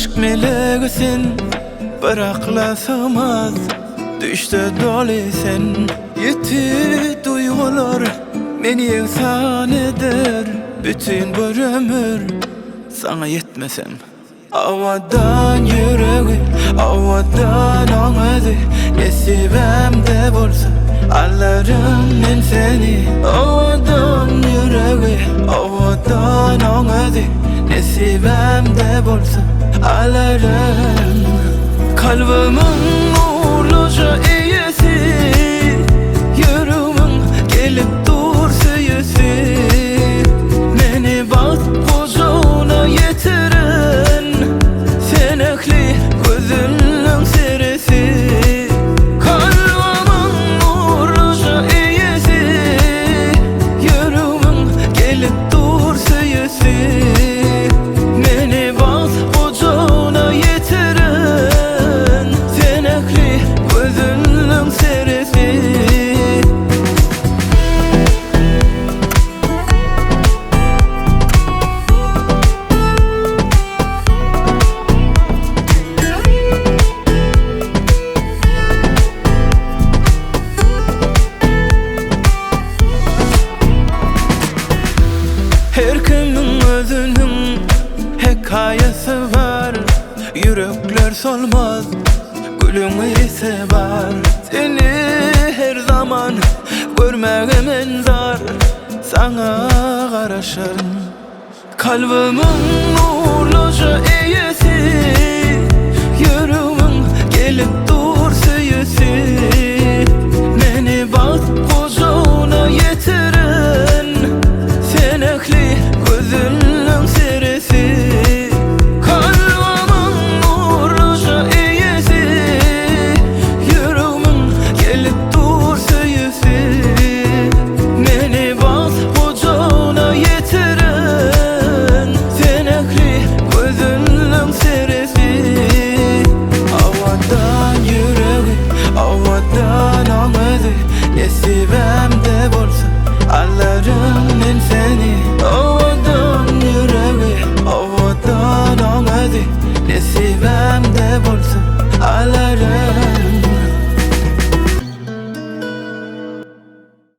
Aşk meleğisin, bırakla sığmaz. Düşte dolu sen, yetti duygular beni insan eder. Bütün bir ömür sana yetmesem. Avadan yüreği, avadan ağzı, nesibimde bolsa alırım ben seni. Avadan yüreği, avadan ağzı, nesibimde bolsa alırım. Kalbimin nurluca iyisi, yüreğimin gelip dursa yüzü. Beni bak kucağına getirin, senekli gözünün serisi. Kalbimin nurluca iyisi, yüreğimin gelip dursa yüzü. Beni bak kucağına getirin, senekli gözünün serisi. Her kimin özünün hikayesi var. Yürekler solmaz, gülün ise var. Seni her zaman görmeğim zar, sana karışırım. Kalbimin nurluca iyisi,